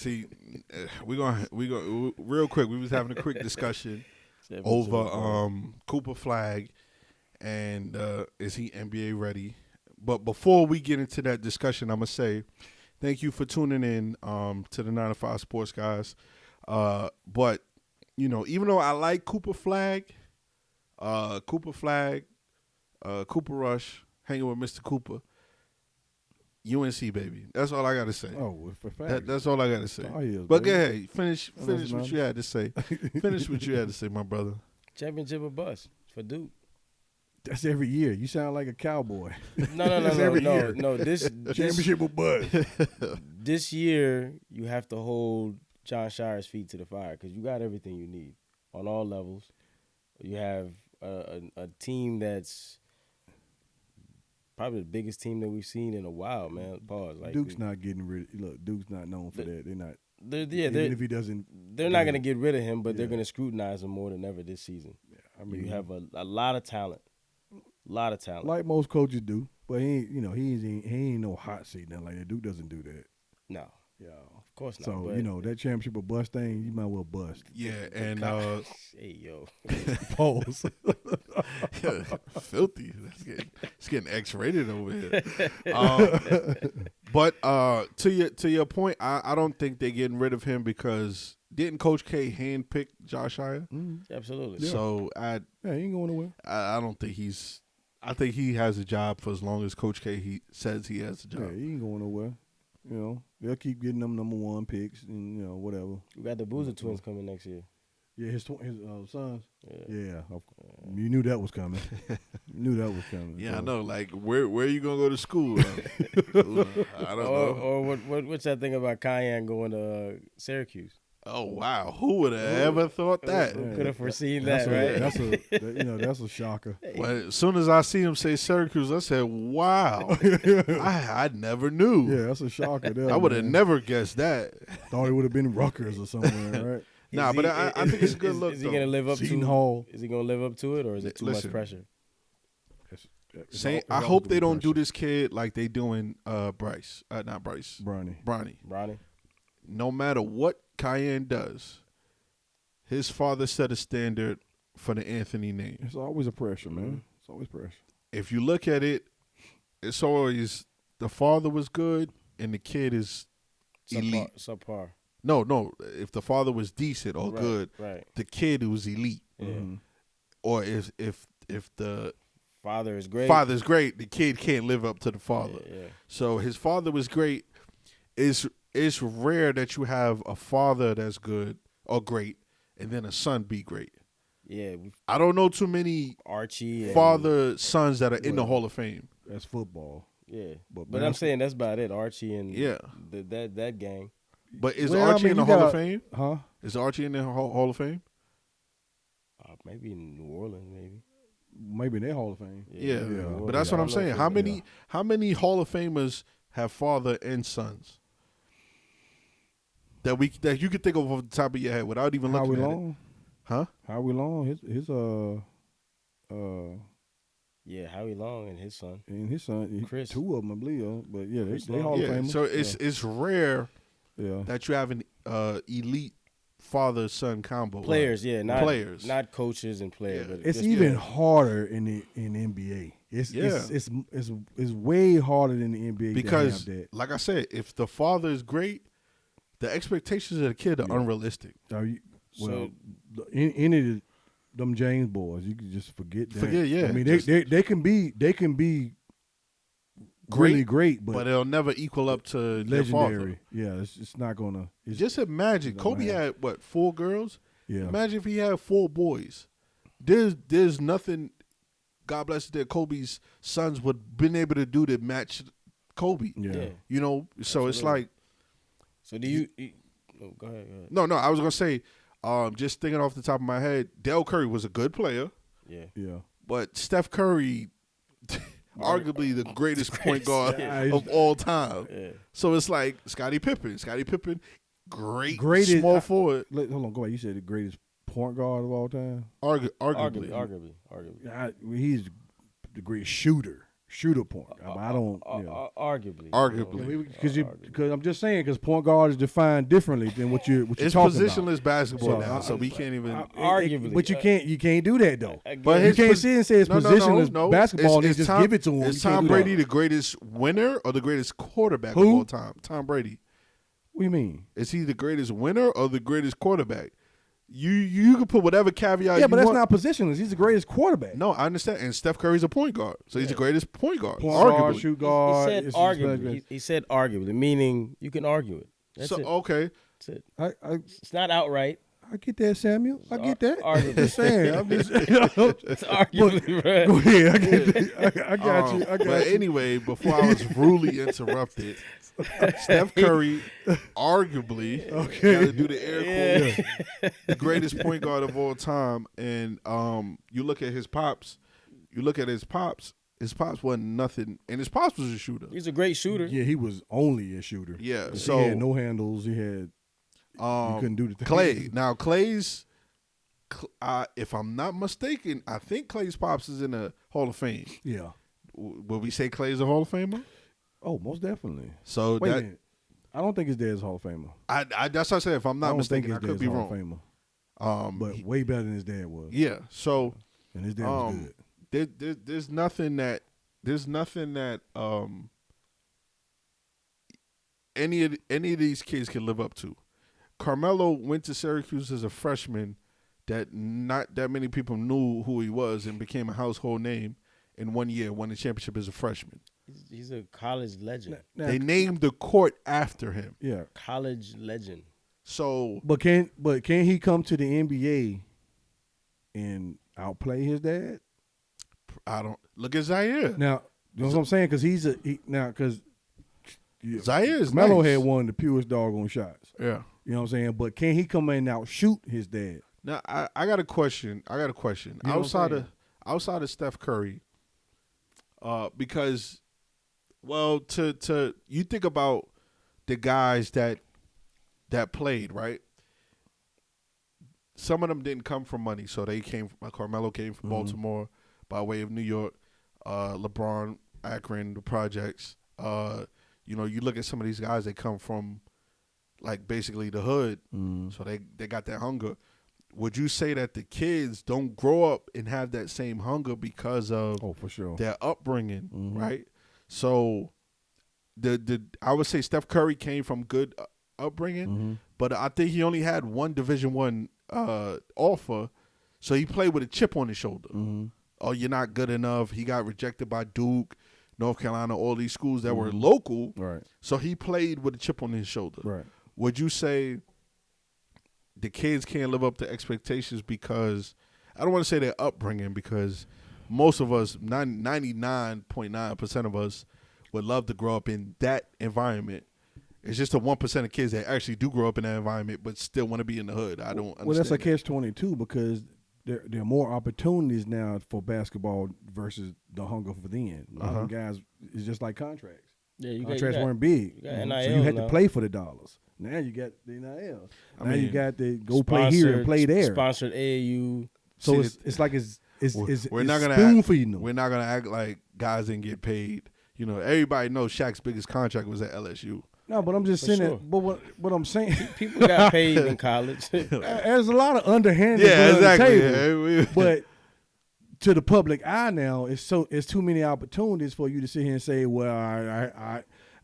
See, we gonna real quick. We was having a quick discussion over Cooper Flag and is he NBA ready? But before we get into that discussion, I'm gonna say thank you for tuning in to the 9 to 5 Sports guys. But even though I like Cooper Flag, Cooper Rush, hanging with Mr. Cooper. UNC, baby. That's all I got to say. Oh, for fact. That's all I got to say. But go ahead. Finish what you had to say. Finish what you had to say, my brother. Championship or bust for Duke. That's every year. You sound like a cowboy. No. This championship or bust. This year, you have to hold John Shire's feet to the fire because you got everything you need on all levels. You have a team that's probably the biggest team that we've seen in a while, man. Pause. Like Duke's not getting rid. Look, Duke's not known for that. They're not. Even if he doesn't, they're not going to get rid of him, but they're going to scrutinize him more than ever this season. Yeah, I mean, you have a lot of talent, like most coaches do. But he ain't no hot seat nothing like that. Duke doesn't do that. No, yeah, of course not. So that championship or bust thing, you might well bust. Yeah, and hey yo, pause. Filthy. It's getting X-rated over here. But to your point, I don't think they're getting rid of him because didn't Coach K handpick Josh Shire? Mm-hmm. Absolutely. Yeah. So he ain't going nowhere. I don't think he's. I think he has a job for as long as Coach K says he has a job. Yeah, he ain't going nowhere. They'll keep getting them number one picks and whatever. You got the Boozer twins coming next year. Yeah, his sons. Yeah. You knew that was coming. Yeah, so. I know. Like, where are you gonna go to school? I don't know. Or what's that thing about Cayenne going to Syracuse? Oh wow, who would have ever thought that? Who could have foreseen that, right? That's a shocker. Well, as soon as I see him say Syracuse, I said, "Wow, I never knew." Yeah, that's a shocker. There, I would have never guessed that. Thought it would have been Rutgers or somewhere, right? But I think it's a good look. Is he going to live up Seton Hall. Is he going to live up to it, or is it too much pressure? I hope they don't do this kid like they doing Bryce. Not Bryce. Bronny. No matter what Cayenne does, his father set a standard for the Anthony name. It's always a pressure, man. It's always pressure. If you look at it, it's always the father was good and the kid is elite. Subpar. No. If the father was decent or good, the kid was elite. Mm-hmm. Or if the father is great, the kid can't live up to the father. Yeah. So his father was great. It's rare that you have a father that's good or great and then a son be great. Yeah. I don't know too many Archie father sons that are in the Hall of Fame. That's football. Yeah. But I'm saying that's about it. Archie and that gang. But is Archie in the Hall of Fame? Huh? Is Archie in the Hall of Fame? Maybe in New Orleans, maybe. Maybe in their Hall of Fame. Yeah. But that's what I'm saying. How many Hall of Famers have father and sons? That you could think of off the top of your head without even looking at it. Huh? Howie Long, his yeah, Howie Long and his son. Chris. Two of them, I believe. But yeah, they Hall of Famers. So it's rare that you have an elite father-son combo. Players, not players, not coaches and players. Yeah. But it's even harder in NBA. It's way harder than the NBA because, to have that. Like I said, if the father is great, the expectations of the kid are unrealistic. Any of them James boys, you can just forget that. Yeah. I mean, they can be really great, but they'll never equal up to their father. Yeah, it's not gonna. Just imagine, Kobe had 4 girls. Yeah. Imagine if he had 4 boys. There's nothing. God bless it, that Kobe's sons would been able to do to match Kobe. Yeah. So Absolutely. It's like. So do you go ahead. No, I was gonna say, just thinking off the top of my head, Dell Curry was a good player. Yeah. But Steph Curry, arguably the greatest point guard of all time. Yeah. So it's like Scottie Pippen, great small forward. Hold on, go ahead. You said the greatest point guard of all time. Arguably. Arguably. He's the greatest shooter. shooter point. I don't. Arguably. Because I'm just saying, because point guard is defined differently than what you're talking about. It's positionless basketball now, so we can't even. Arguably, but you can't do that though. But you can't sit and say it's positionless basketball and just give it to him. Is Tom Brady the greatest winner or the greatest quarterback of all time? Tom Brady. What do you mean? Is he the greatest winner or the greatest quarterback? You can put whatever caveat. Yeah, but that's not positionless. He's the greatest quarterback. No, I understand. And Steph Curry's a point guard, so he's the greatest point guard. Guard, shoot guard. He said arguably. He said arguably, meaning you can argue it. That's it. Okay. That's it. It's not outright. I get that, Samuel. I get that. Arguably. Just saying. I'm just, it's arguably, right? Go ahead. I got you. But anyway, before I was rudely interrupted, Steph Curry, arguably, gotta do the air quotes, the greatest point guard of all time. And you look at his pops. His pops wasn't nothing, and his pops was a shooter. He's a great shooter. Yeah, he was only a shooter. Yeah, so he had no handles. He had. You couldn't do the thing. Clay. Now Clay's, if I'm not mistaken, I think Clay's pops is in the Hall of Fame. Yeah. Will we say Clay's a Hall of Famer? Oh, most definitely. So Wait a minute. I don't think his dad's Hall of Famer. That's what I said. If I'm not mistaken, I could be Hall wrong. Of Famer. But way better than his dad was. Yeah. So and his dad was good. There's nothing that any of these kids can live up to. Carmelo went to Syracuse as a freshman that not that many people knew who he was and became a household name in 1 year, won the championship as a freshman. He's a college legend. They named the court after him. Yeah. College legend. So But can he come to the NBA and outplay his dad? I don't look at Zaire. Now, you know what I'm saying? Because Zaire is Melo nice. had one of the purest doggone shots. Yeah. You know what I'm saying? But can he come in and outshoot his dad? Now I got a question. You know outside of Steph Curry, because to you think about the guys that played, right? Some of them didn't come from money, so they came. Carmelo came from Baltimore by way of New York. LeBron, Akron, the projects. You look at some of these guys. They come from like basically the hood, so they got that hunger. Would you say that the kids don't grow up and have that same hunger because of for sure their upbringing, right? So I would say Steph Curry came from good upbringing, but I think he only had one Division I offer, so he played with a chip on his shoulder. Oh, you're not good enough. He got rejected by Duke, North Carolina, all these schools that were local. Right. So he played with a chip on his shoulder. Right. Would you say the kids can't live up to expectations because I don't want to say their upbringing, because most of us, 99.9% of us, would love to grow up in that environment. It's just the 1% of kids that actually do grow up in that environment but still want to be in the hood. I don't understand. Well, that's a catch-22 because there are more opportunities now for basketball versus the hunger for then. A lot of guys, it's just like contracts. Yeah, contracts weren't big. You got NIL so you had now. to play for the dollars. Now you got the NIL. You got to go Sponsored, play here and play there. Sponsored AAU. So it's like it's we're not gonna spoon feeding them. We're not gonna act like guys didn't get paid. Everybody knows Shaq's biggest contract was at LSU. No, but I'm just saying that. But what I'm saying, people got paid in college. There's a lot of underhanded exactly. on the table. But to the public eye now, it's too many opportunities for you to sit here and say, well,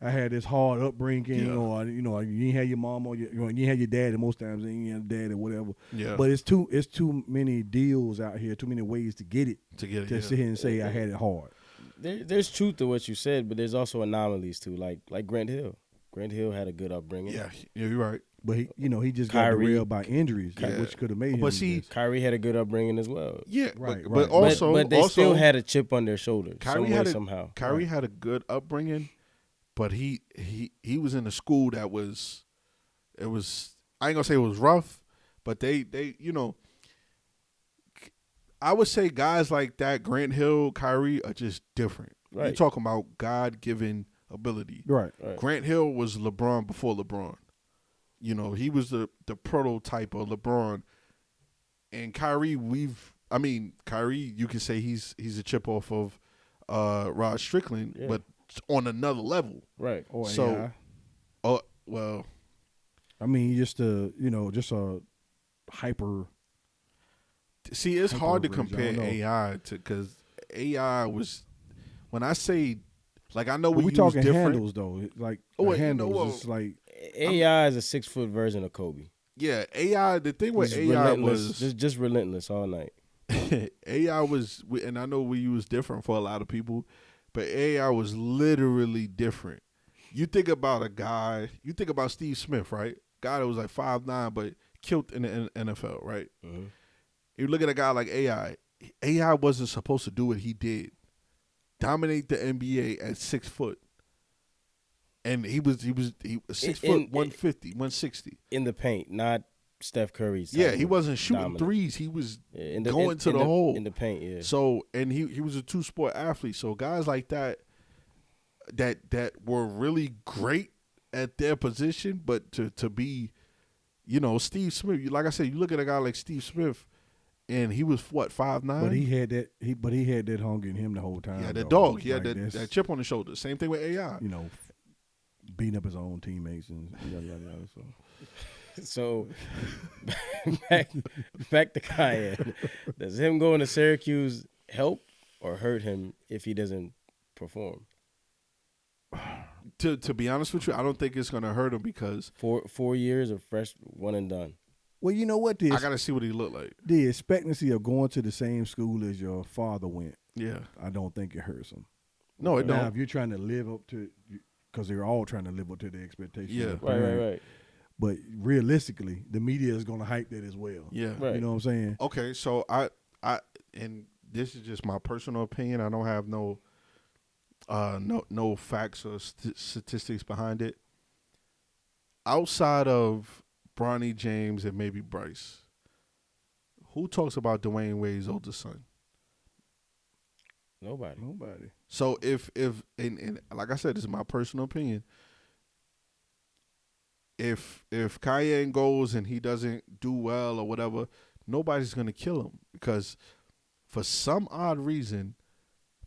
I had this hard upbringing, or you didn't have your mom or you didn't have your dad, and most times you didn't have dad or whatever. Yeah. But it's too many deals out here, too many ways to get it. To sit here and say I had it hard. There's truth to what you said, but there's also anomalies too, like Grant Hill. Grant Hill had a good upbringing. Yeah, you're right. But he just got derailed by injuries, which could have made him. But see, Kyrie had a good upbringing as well. Yeah, right. But also, but they still had a chip on their shoulder. Somehow. Kyrie had a good upbringing, but he was in a school that was, I ain't gonna say it was rough, but they I would say guys like that, Grant Hill, Kyrie, are just different. Right. You're talking about God-given ability. Right. Grant Hill was LeBron before LeBron. He was the prototype of LeBron. And Kyrie, Kyrie, you can say he's a chip off of Rod Strickland, but on another level. Right. Or So, AI. oh well. I mean, just a hyper. See, it's hard to version, I compare don't know. AI to because AI was when I say like I know But we use talking different. handles though. Like Oh, the wait, you know handles, what? it's like AI is a 6-foot version of Kobe. Yeah, AI. The thing with Just AI relentless, was just relentless all night. AI was, and I know we use different for a lot of people, but AI was literally different. You think about a guy. You think about Steve Smith, right? Guy that was like 5'9", but killed in the NFL, right? Mm-hmm. You look at a guy like AI. AI wasn't supposed to do what he did, dominate the NBA at 6 foot, and he was 6 foot 150, 160 in the paint, not Steph Curry's. Yeah, he wasn't shooting dominant. threes. He was Yeah, going to the hole in the paint. Yeah. So, and he was a 2-sport athlete. So guys like that were really great at their position, but to be, Steve Smith. Like I said, you look at a guy like Steve Smith, and he was what 5'9". But he had that. He had that hunger in him the whole time. He had that though. dog. He had Like that chip on his shoulder. Same thing with AI. Beating up his own teammates and yada yada yada. So back to Cayenne. Does him going to Syracuse help or hurt him if he doesn't perform? To be honest with you, I don't think it's gonna hurt him because 4 years of fresh one and done. Well, you know what? I gotta see what he look like. The expectancy of going to the same school as your father went, Yeah. I don't think it hurts him. No, it Now, don't. if you're trying to live up to, because they're all trying to live up to the expectations. Yeah. of the parent. Right. But realistically, the media is going to hype that as well. Yeah. Right. You know what I'm saying? Okay, so I and this is just my personal opinion. I don't have no facts or statistics behind it. Outside of Bronny James and maybe Bryce, who talks about Dwayne Wade's older son? Nobody. So if and like I said, this is my personal opinion. If Cayenne goes and he doesn't do well or whatever, nobody's gonna kill him because for some odd reason,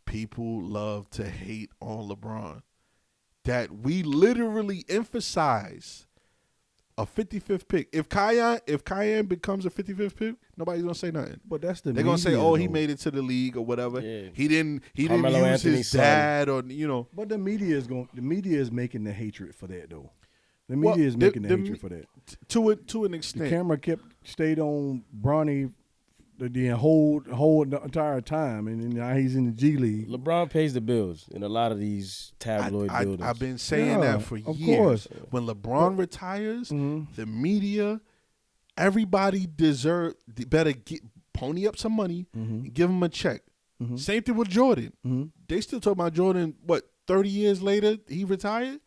people love to hate on LeBron. That we literally emphasize a 55th pick. If Cayenne becomes a 55th pick, nobody's gonna say nothing. But that's the They're gonna say, media, "Oh, he though. made it to the league or whatever." Yeah. He didn't Carmelo use Anthony's his son. dad or But the media is making the hatred for that though. The Well, media is making the the hatred for that. to an The extent. camera stayed on Bronny the whole entire time, and now he's in the G League. LeBron pays the bills in a lot of these tabloid buildings. I've been saying Yeah, that for of years. course. When LeBron retires, Mhm. the media, everybody better pony up some money and give him a check. Same thing with Jordan. They still talk about Jordan. What 30 years later he retired?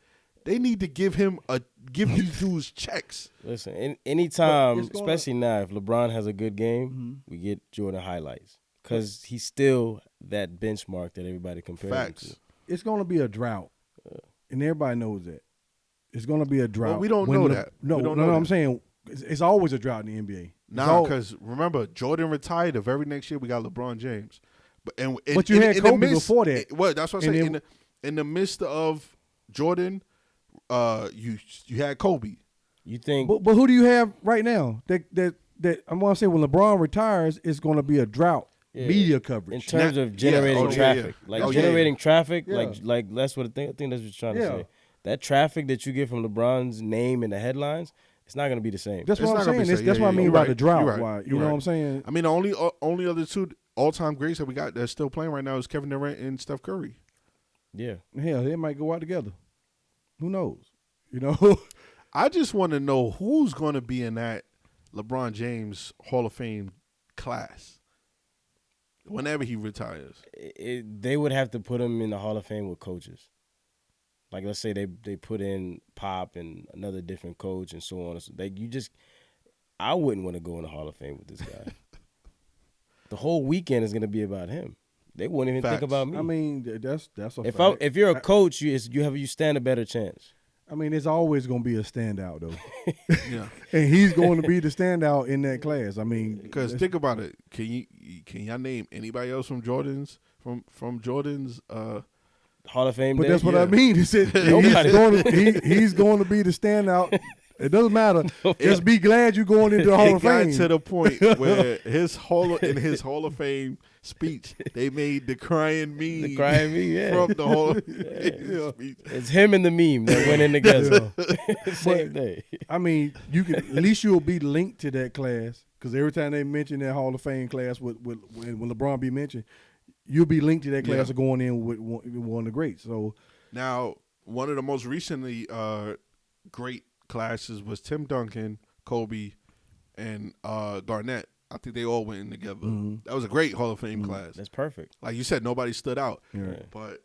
They need to give these dudes checks. Listen, anytime, it's gonna- especially now, if LeBron has a good game, we get Jordan highlights because he's still that benchmark that everybody compares him Facts. to. It's going to be a drought, and everybody knows that. It's going to be a drought. Well, we don't When know that. No, We don't no, know I'm that. saying it's always a drought in the NBA. Nah, because remember Jordan retired. The very next year we got LeBron James. But you had the Kobe midst- before that. Well, that's what I'm And saying. then- In the midst of Jordan, you had Kobe. You think But who do you have right now? That I'm going to say when LeBron retires, it's going to be a drought. Yeah. Media coverage. in terms Now- of generating yeah, traffic, yeah. like Oh, yeah, generating traffic, Yeah. like that's what I think that's what you're trying to Yeah. say. That traffic that you get from LeBron's name in the headlines, it's not going to be the same. That's It's what I'm not gonna be saying. safe. That's Yeah, what I yeah, mean you're by right. the drought. You're right. Why, you You're know what right. I'm saying? I mean, the only other two all-time greats that we got that's still playing right now is Kevin Durant and Steph Curry. Yeah, Hell, they might go out together. Who knows? You know? I just want to know who's going to be in that LeBron James Hall of Fame class whenever he retires. they would have to put him in the Hall of Fame with coaches. Like let's say they put in Pop and another different coach and so on. I wouldn't want to go in the Hall of Fame with this guy. The whole weekend is going to be about him. They wouldn't even Facts. think about me. I mean, that's a if fact. if you're a coach, you stand a better chance. I mean, it's always going to be a standout though, Yeah. and he's going to be the standout in that class. I mean, Because think about it. Can y'all name anybody else from from Jordan's. Hall of Fame But day. that's what I Yeah. mean. He said he's going to be the standout. It doesn't matter. Just be glad you're going into the Hall It of got Fame. to the point where in his Hall of Fame speech, they made the crying meme. The crying meme, yeah. From the Hall of Fame speech. It's him and the meme that went in together. Same day. I mean, you can at least you'll be linked to that class because every time they mention that Hall of Fame class when LeBron be mentioned, you'll be linked to that class of going in with one of the greats. So now, one of the most recently great classes was Tim Duncan, Kobe, and Garnett. I think they all went in together. Mm-hmm. That was a great Hall of Fame class. That's perfect. Like you said, nobody stood out. yeah. But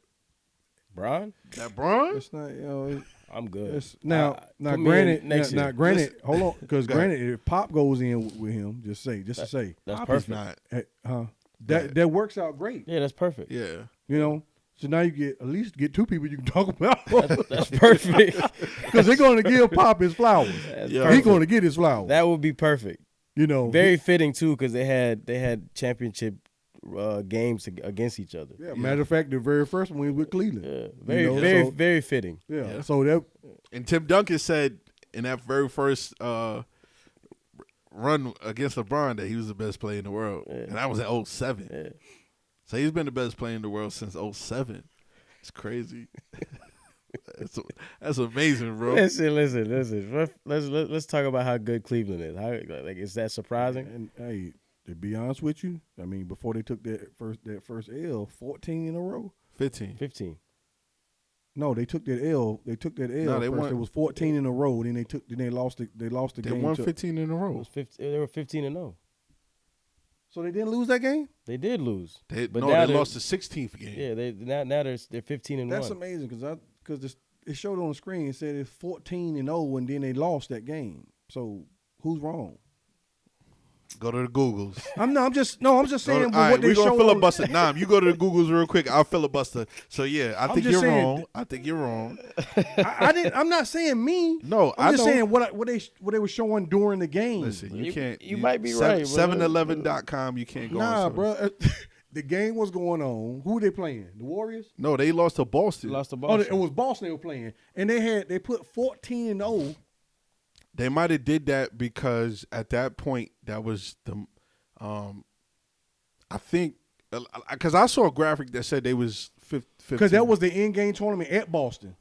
Bron, that Bron, It's not, you know. I'm good. It's, now, put me granted, in next year. granted. Hold on, because Go ahead. granted, if Pop goes in with him, just to say, That's Pop is perfect. not. that works out great. Yeah, that's perfect. Yeah. You know, so now you get at least get two people you can talk about That's perfect. because they're going to give Pop his flowers. That's Yeah. He's perfect. going to get his flowers. That would be perfect. You know, Very fitting too, because they had championship games against each other. yeah. Matter of fact, the very first one was with Cleveland. Yeah, very, You know, very, so- very fitting. Yeah. Yeah. So that And Tim Duncan said in that very first run against LeBron that he was the best player in the world. Yeah. And that was at 07. Yeah. So he's been the best player in the world since 07. It's crazy. That's amazing, bro. Listen. Let's talk about how good Cleveland is. How, like, is that surprising? and hey, to be honest with you, I mean, before they took that first L, 14 in a row. 15. 15. No, they took that L. They took that L. No, they first. won. It was 14 in a row. Then they lost the They game. won to- 15 in a It row. was 15, they were 15-0. So they didn't lose that game. They did lose. They But now they're- lost the 16th game. Yeah, now they're 15-1. That's amazing because it showed on the screen. It said it's 14-0, and then they lost that game. So who's wrong? Go to the Googles. I'm just saying All what right, they we're going showed. to filibuster. Nah, you go to the Googles real quick. I'll filibuster. So, yeah, I think just you're saying- wrong. I think you're wrong. I'm not saying me. No, I'm just know. saying what they were showing during the game. Listen, you can't. you might be right, bro. 711.com, you can't go Nah, on. bro. The game was going on. Who were they playing? The Warriors? No, they lost to Boston. Lost the Oh, ball. it was Boston they were playing, and they put 14-0. They might have did that because at that point that was the, I think, because I saw a graphic that said they was 15. Because that was the in-game tournament at Boston.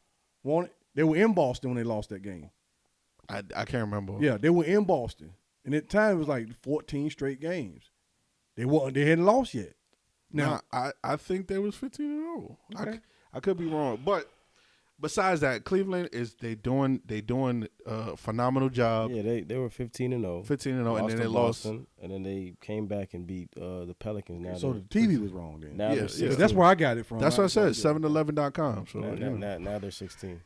They were in Boston when they lost that game. I can't remember. Yeah, they were in Boston, and at the time it was like 14 straight games. They hadn't lost yet. Now, I think they was 15-0. Okay. I could be wrong, but besides that, Cleveland they doing a phenomenal job. Yeah, they were 15-0. 15-0, and then they to lost. Boston, and then they came back and beat the Pelicans. Now so the they're- TV was wrong then. Now Yeah, they're yeah. 16. That's where I got it from. That's what I said. 711.com. So Now, you know. now they're 16.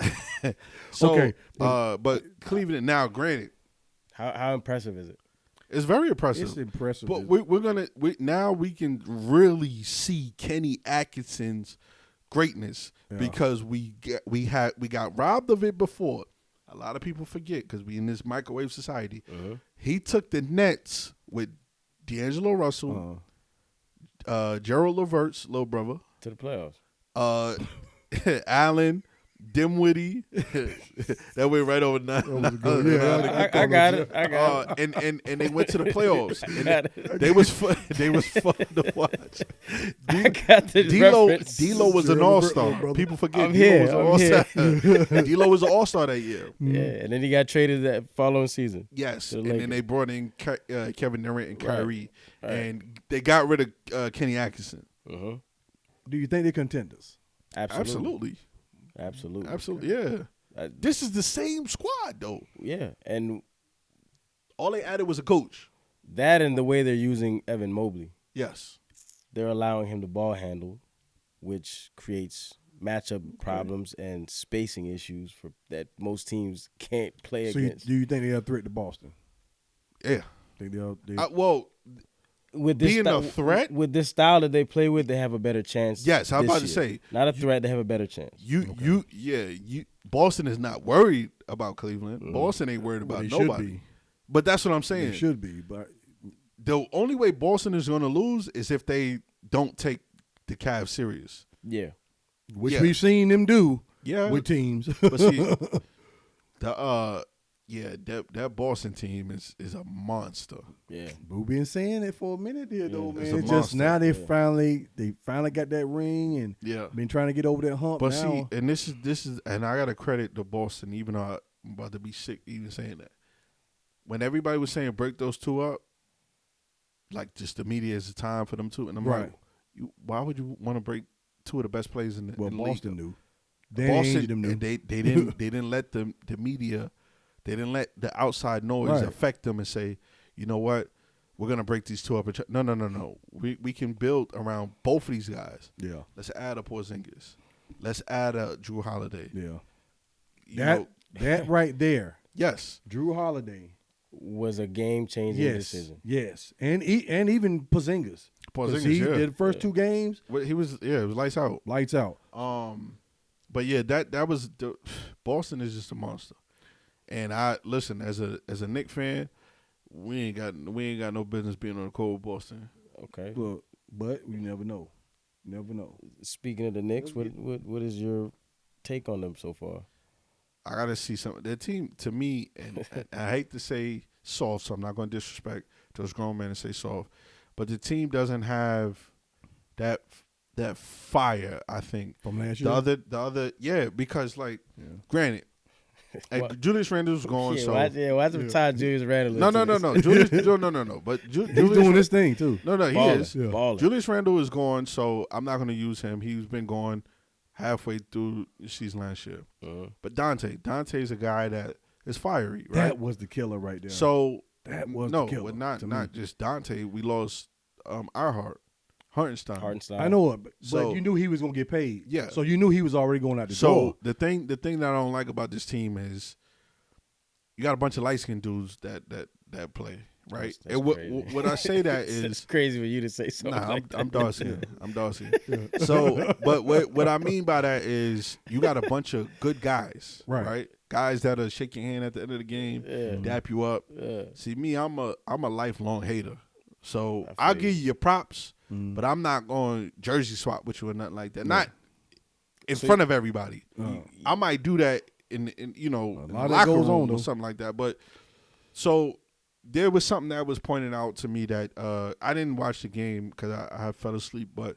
So, Okay, but Cleveland now, granted, How impressive is it? it's very impressive. It's impressive. But we can really see Kenny Atkinson's greatness because we got robbed of it before. A lot of people forget because we in this microwave society. He took the Nets with D'Angelo Russell, Gerald Levert's little brother, To the playoffs. Allen, Dimwitty. That went right over nine. Yeah, I got it. I got it. And they went to the playoffs. And got it. they was fun to watch. I got the reference. D'Lo was an Gerald all-star. Levert, brother. People forget I'm D'Lo here, was an I'm all-star. D'Lo was an all-star that year. Yeah, and then he got traded that following season. Yes, To the and then Lakers. they brought in Kevin Durant and Right. Kyrie, Right. and they got rid of Kenny Atkinson. Uh-huh. do you think they're contenders? Absolutely. Absolutely. Yeah. Uh, This is the same squad though. Yeah, and All they added was a coach. that and the way they're using Evan Mobley, Yes. they're allowing him to ball handle, which creates matchup problems and spacing issues for that most teams can't play So against. do you think they're a threat to Boston? Yeah. Think they'll Well, With this being a threat? with this style that they play with, they have a better chance. Yes, I was this about to year. say, not a threat. They have a better chance. Boston is not worried about Cleveland. Boston ain't worried Well, about they should nobody. be. But that's what I'm They saying. should be, but The only way Boston is going to lose is if they don't take the Cavs serious. Yeah. Which we've seen them do Yeah. with teams. But see, that Boston team is a monster. Yeah. We've been saying it for a minute here, though, it's man. a It's just monster. now they finally got that ring and Yeah. been trying to get over that hump. But now. see, and this is, and I gotta credit the Boston, even though I'm about to be sick even saying that. When everybody was saying break those two up, like just the media is the time for them to, and I'm Right. like, why would you want to break two of the best players in the, well, in the league? Boston knew. Danny Ainge them knew. And they didn't let the media, they didn't let the outside noise Right. affect them and say, you know what, we're gonna break these two up. No. We can build around both of these guys. Yeah, Let's add a Porzingis. Let's add a Drew Holiday. yeah. You That right there, yes. Drew Holiday. Was a game changing decision. Yes, and even Porzingis. 'Cause Porzingis, he yeah. did the first 2 games, It was lights out. lights out. But yeah, that was Boston is just a monster. And I listen as a Knicks fan, we ain't got no business being on the cold Boston. Okay. But we never know. Never know. Speaking of the Knicks, what is your take on them so far? I gotta see something. Their team, to me, and I hate to say soft, so I'm not gonna disrespect those grown men and say soft, but the team doesn't have that fire. I think From last year? the other, because granted, Julius Randle was gone, so watch the time Julius Randle. no, Julius, no. But He's Julius doing this thing too. No, he Balling, is. Yeah. balling. Julius Randle is gone, so I'm not going to use him. He's been gone halfway through the season last year. But Dante's a guy that is fiery, right? That was the killer right there. So that was no, the killer. but not to me. just Dante. We lost Hartenstein. Hartenstein. I know it, but So- you knew he was gonna get paid. Yeah. So you knew he was already going out the So door. the thing that I don't like about this team is you got a bunch of light skinned dudes that play, right? That's And crazy. what I say that It's is crazy for you to say something nah, like that. I'm Darcy. I'm Darcy. So, but what I mean by that is you got a bunch of good guys, Right. Guys that'll shake your hand at the end of the game, dap you up. Yeah. See, me, I'm a lifelong hater. So I I'll feel give you your props, Mm. but I'm not going to jersey swap with you or nothing like that. Not in front of everybody. I might do that in A the lot of that locker goes room on, though. or something like that. But so there was something that was pointed out to me that I didn't watch the game because I fell asleep. But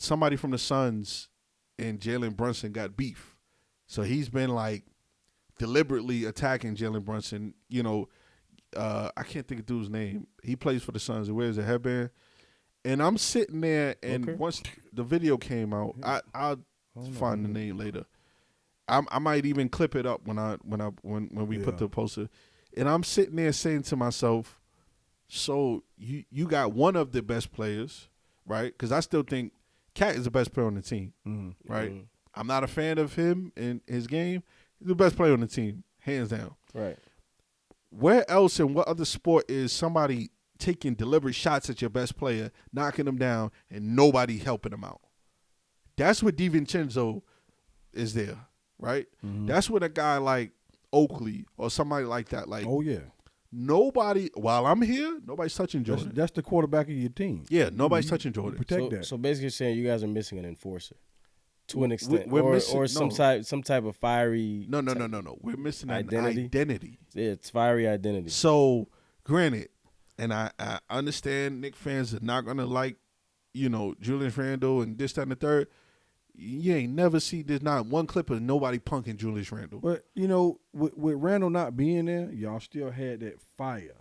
somebody from the Suns and Jalen Brunson got beef, so he's been like deliberately attacking Jalen Brunson. I can't think of dude's name. He plays for the Suns. He wears a headband. And I'm sitting there, and Okay. once the video came out, I'll find the name later. I might even clip it up when we put Yeah. the poster. And I'm sitting there saying to myself, so you got one of the best players, right? Because I still think Cat is the best player on the team, right? I'm not a fan of him and his game. He's the best player on the team, hands down. Right. Where else in what other sport is somebody taking deliberate shots at your best player, knocking them down, and nobody helping them out? That's what DiVincenzo is there, right? That's what a guy like Oakley or somebody like that, like Oh yeah, nobody, while I'm here, nobody's touching Jordan. that's the quarterback of your team. Yeah, nobody's touching Jordan. Protect that. So basically, you're saying you guys are missing an enforcer to an extent, we're or missing- some no. type of fiery. No. We're missing an Identity? identity. Yeah, it's fiery identity. So, granted, and I understand Knicks fans are not going to like, Julius Randle and this, that, and the third. You ain't never see there's not one clip of nobody punking Julius Randle. But with Randall not being there, y'all still had that fire.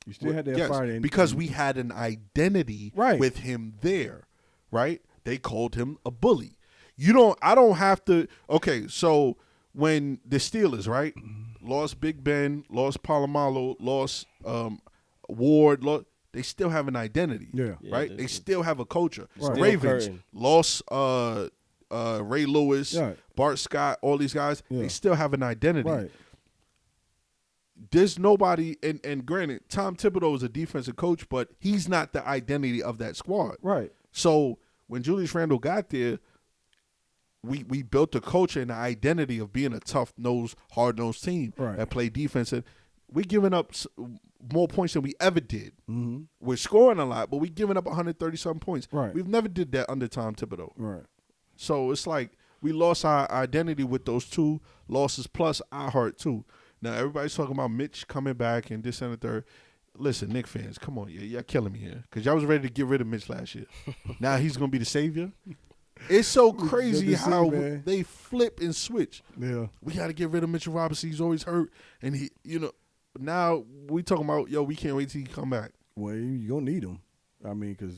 You still had that Yes, fire. because we had an identity Right. with him there, right? They called him a bully. I don't have to. Okay, so when the Steelers, right, lost Big Ben, lost Palomalo, lost Ward, they still have an identity. Yeah. Right? They still have a culture. Right. Ravens Curtain. lost Ray Lewis, Right. Bart Scott, all these guys. Yeah. They still have an identity. Right. There's nobody, and granted, Tom Thibodeau is a defensive coach, but he's not the identity of that squad. Right. So when Julius Randle got there, we built the culture and the identity of being a tough-nosed, hard-nosed team Right. that played defense. And we giving up more points than we ever did. Mm-hmm. We're scoring a lot, but we giving up 130-something points. Right. We've never did that under Tom Thibodeau. Right. So it's like we lost our identity with those 2 losses plus our heart too. Now everybody's talking about Mitch coming back and this and the third. Listen, Knicks fans, come on, y'all killing me here because y'all was ready to get rid of Mitch last year. Now he's gonna be the savior. It's so crazy Good to see, how man. they flip and switch. Yeah. We got to get rid of Mitchell Robinson. He's always hurt, and he, now we talking about we can't wait till he come back. Well, you gonna need him. I mean, because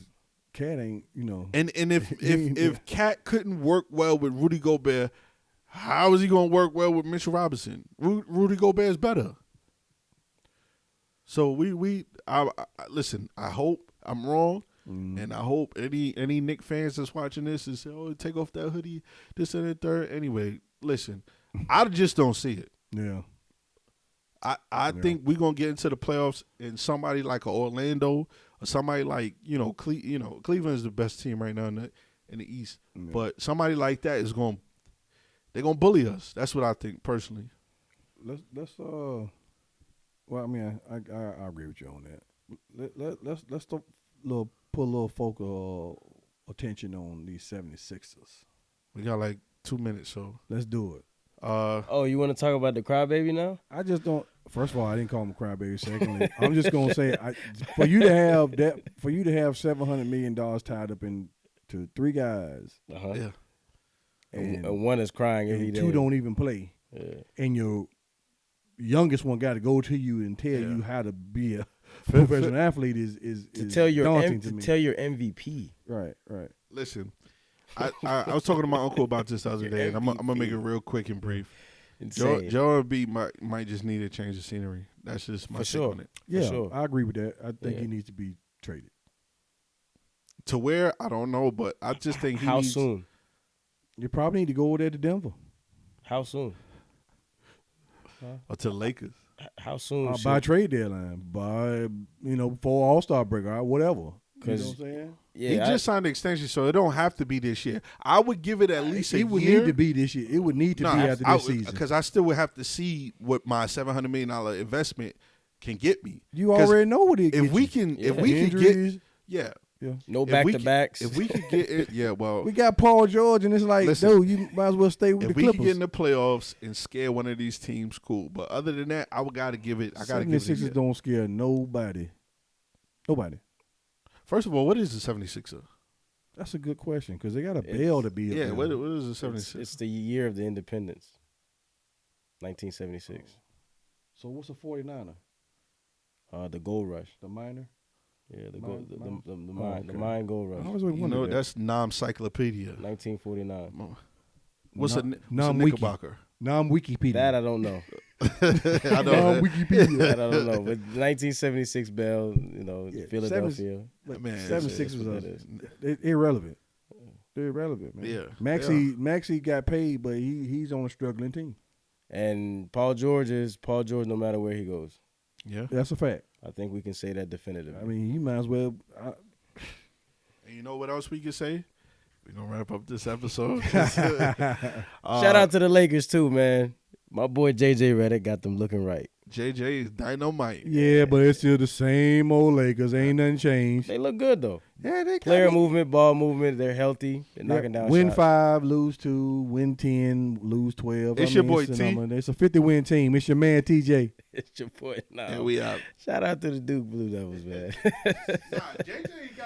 Cat ain't, And if Cat couldn't work well with Rudy Gobert, how is he gonna work well with Mitchell Robinson? Rudy Gobert is better. So I listen. I hope I'm wrong. And I hope any Knicks fans that's watching this is say, "Oh, take off that hoodie, this and the third." Anyway, listen, I just don't see it. Yeah. I think we're gonna get into the playoffs and somebody like Orlando or somebody like Cleveland is the best team right now in the East. Yeah. But somebody like that they're gonna bully us. That's what I think personally. Let's well, I mean, I agree with you on that. Let's put a little focal attention on these 76ers. We got like 2 minutes, so Let's do it. Oh, you want to talk about the crybaby now? I just don't. First of all, I didn't call him a crybaby. Secondly, I'm just gonna say, for you to have $700 million tied up into 3 guys, yeah. And one is crying every and day. 2 don't even play, Yeah. and your youngest one got to go to you and tell you how to be a Fit- professional athlete is Tell your daunting to me. tell your MVP. Right. Listen, I was talking to my uncle about this the other day, and I'm gonna make it real quick and brief. Insane. Joel B might just need to change the scenery. That's just my For take sure. on it. Yeah, sure. I agree with that. I think Yeah. he needs to be traded. To where I don't know, but I just think he How needs, soon? You probably need to go over there to Denver. How soon? or to the Lakers. How soon? By trade deadline, by before All-Star break, or whatever. You know 'Cause- what I'm saying? Yeah, He just signed an extension, so it don't have to be this year. I would give it at least a It would year. need to be this year. It would need to be after this season. Because I still would have to see what my $700 million investment can get me. You 'Cause already know what it If gets we you. can, Yeah. if we can Injuries. get, yeah, no if back we to can- backs. If we could get it, yeah. Well, We got Paul George, and it's like, Listen, dude, you might as well stay with the if we can Clippers. get in the playoffs and scare one of these teams, cool. But other than that, I gotta give it. I gotta give it. a 76ers year. don't scare nobody. Nobody. First of all, what is the 76er? That's a good question because they got a It's- bail to be. up Yeah, there. what is the it's, 76? it's the year of the independence. 1976. So what's a 49er? The Gold Rush. The minor? Yeah, the Mine- gold, mine? the Oh, mine, the okay. mine Gold I Rush. always You wondered know, that. that's non-cyclopedia. 1949. What's a Non-wiki. Knickerbocker? Non-Wikipedia. That I don't know. I know. Non-Wikipedia. That I don't know. But 1976 Bell, Yeah, Philadelphia. But Man, 76 that's was what that is. irrelevant. They're irrelevant, man. Yeah. Maxey got paid, but he's on a struggling team. And Paul George no matter where he goes. Yeah. That's a fact. I think we can say that definitively. I mean, you might as well. And you know what else we can say? We're going to wrap up this episode. Shout out to the Lakers too, man. My boy JJ Redick got them looking right. JJ is dynamite. Yeah, but it's still the same old Lakers. Ain't nothing changed. They look good though. Yeah, they Player movement, ball movement, they're healthy. They're knocking down Win shots. 5, lose 2, win 10, lose 12. It's your boy it's a T. number. It's a 50-win team. It's your man TJ. It's your boy now. And we out. Shout out to the Duke Blue Devils, man. Nah, JJ got